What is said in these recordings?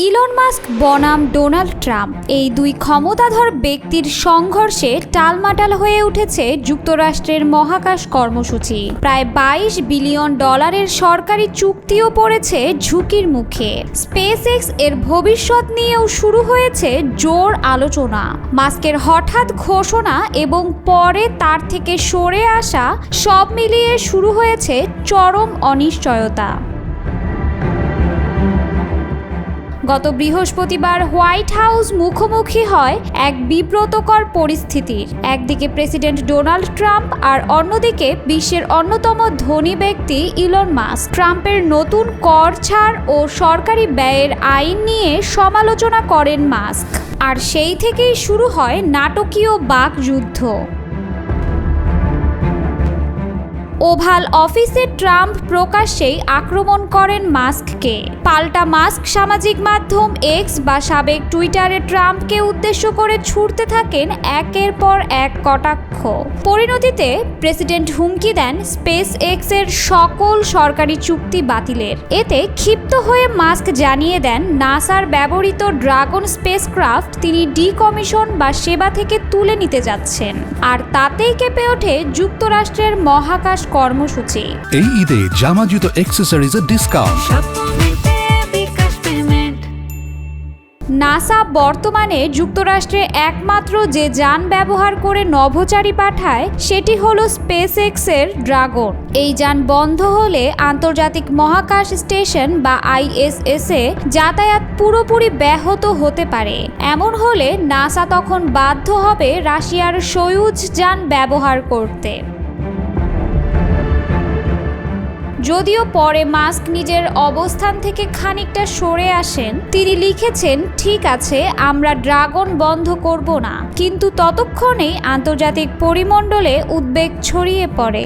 Elon Musk বনাম Donald Trump এই দুই ক্ষমতাধর ব্যক্তির সংঘর্ষে টালমাটাল হয়ে উঠেছে যুক্তরাষ্ট্রের মহাকাশ কর্মসূচি। প্রায় $22 বিলিয়ন সরকারি চুক্তিও পড়েছে ঝুঁকির মুখে। স্পেসএক্স এর ভবিষ্যৎ নিয়েও শুরু হয়েছে জোর আলোচনা। মাস্কের হঠাৎ ঘোষণা এবং পরে তার থেকে সরে আসা সব মিলিয়ে শুরু হয়েছে চরম অনিশ্চয়তা। গত বৃহস্পতিবার হোয়াইট হাউস মুখোমুখি হয় এক বিব্রতকর পরিস্থিতির। একদিকে প্রেসিডেন্ট ডোনাল্ড ট্রাম্প আর অন্যদিকে বিশ্বের অন্যতম ধনী ব্যক্তি ইলন মাস্ক। ট্রাম্পের নতুন কর ছাড় ও সরকারি ব্যয়ের আইন নিয়ে সমালোচনা করেন মাস্ক, আর সেই থেকেই শুরু হয় নাটকীয় বাকযুদ্ধ। ওভাল অফিসে ট্রাম্প প্রকাশ্যেই আক্রমণ করেন মাস্ককে। পাল্টা মাস্ক সামাজিক মাধ্যম এক্স বা সাবেক টুইটারে ট্রাম্পকে উদ্দেশ্য করে ছুড়তে থাকেন একের পর এক কটাক্ষ। পরিণতিতে প্রেসিডেন্ট হুমকি দেন স্পেস এক্স এর সকল সরকারি চুক্তি বাতিলের। এতে ক্ষিপ্ত হয়ে মাস্ক জানিয়ে দেন নাসার ব্যবহৃত ড্রাগন স্পেসক্রাফট তিনি ডিকমিশন বা সেবা থেকে তুলে নিতে যাচ্ছেন, আর তাতেই কেঁপে ওঠে যুক্তরাষ্ট্রের মহাকাশ কর্মসূচি। এই ঈদে জামা জুতো অ্যাক্সেসরিজের ডিসকাউন্ট। নাসা বর্তমানে যুক্তরাষ্ট্রে একমাত্র যে যান ব্যবহার করে নভোচারী পাঠায় সেটি হলো স্পেসএক্স এর ড্রাগন। এই যান বন্ধ হলে আন্তর্জাতিক মহাকাশ স্টেশন বা ISS এ যাতায়াত পুরোপুরি ব্যাহত হতে পারে। এমন হলে নাসা তখন বাধ্য হবে রাশিয়ার সোয়ুজ যান ব্যবহার করতে। যদিও পরে মাস্ক নিজের অবস্থান থেকে খানিকটা সরে আসেন। তিনি লিখেছেন, ঠিক আছে, আমরা ড্রাগন বন্ধ করব না, কিন্তু ততক্ষণেই আন্তর্জাতিক পরিমণ্ডলে উদ্বেগ ছড়িয়ে পড়ে।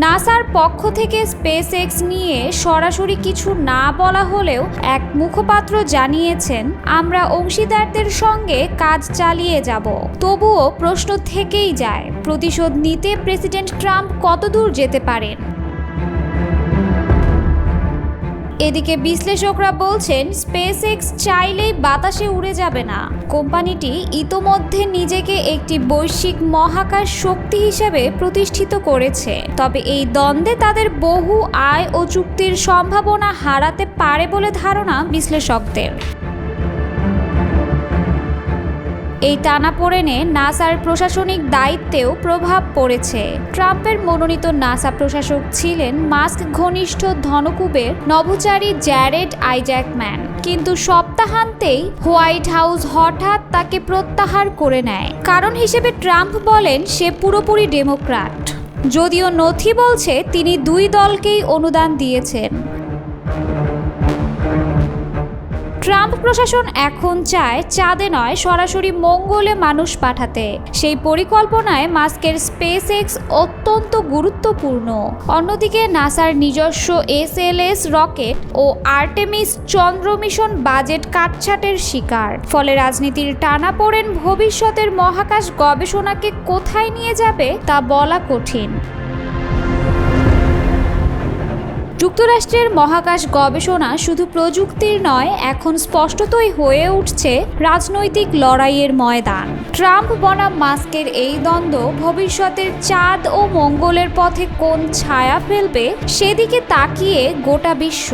নাসার পক্ষ থেকে স্পেসএক্স নিয়ে সরাসরি কিছু না বলা হলেও এক মুখপাত্র জানিয়েছেন, আমরা অংশীদারদের সঙ্গে কাজ চালিয়ে যাব। তবুও প্রশ্ন থেকেই যায়, প্রতিশোধ নিতে প্রেসিডেন্ট ট্রাম্প কতদূর যেতে পারেন। এদিকে বিশ্লেষকরা বলছেন, স্পেসএক্স চাইলেই বাতাসে উড়ে যাবে না। কোম্পানিটি ইতোমধ্যে নিজেকে একটি বৈশ্বিক মহাকাশ শক্তি হিসেবে প্রতিষ্ঠিত করেছে। তবে এই দ্বন্দ্বে তাদের বহু আয় ও চুক্তির সম্ভাবনা হারাতে পারে বলে ধারণা বিশ্লেষকদের। এই টানাপোড়েনে নাসার প্রশাসনিক দায়িত্বেও প্রভাব পড়েছে। ট্রাম্পের মনোনীত নাসা প্রশাসক ছিলেন মাস্ক ঘনিষ্ঠ ধনকুবের নভোচারী জ্যারেড আইজ্যাকম্যান, কিন্তু সপ্তাহান্তেই হোয়াইট হাউস হঠাৎ তাকে প্রত্যাহার করে নেয়। কারণ হিসেবে ট্রাম্প বলেন সে পুরোপুরি ডেমোক্র্যাট, যদিও নথি বলছে তিনি দুই দলকেই অনুদান দিয়েছেন। ট্রাম্প প্রশাসন এখন চায় চাঁদে নয় সরাসরি মঙ্গলে মানুষ পাঠাতে। সেই পরিকল্পনায় মাস্কের স্পেসএক্স অত্যন্ত গুরুত্বপূর্ণ। অন্যদিকে নাসার নিজস্ব SLS রকেট ও আর্টেমিস চন্দ্র মিশন বাজেট কাটছাটের শিকার। ফলে রাজনীতির টানাপোড়েন ভবিষ্যতের মহাকাশ গবেষণাকে কোথায় নিয়ে যাবে তা বলা কঠিন। যুক্তরাষ্ট্রের মহাকাশ গবেষণা শুধু প্রযুক্তির নয়, এখন স্পষ্টতই হয়ে উঠছে রাজনৈতিক লড়াইয়ের ময়দান। ট্রাম্প বনাম মাস্কের এই দ্বন্দ্ব ভবিষ্যতের চাঁদ ও মঙ্গলের পথে কোন ছায়া ফেলবে সেদিকে তাকিয়ে গোটা বিশ্ব।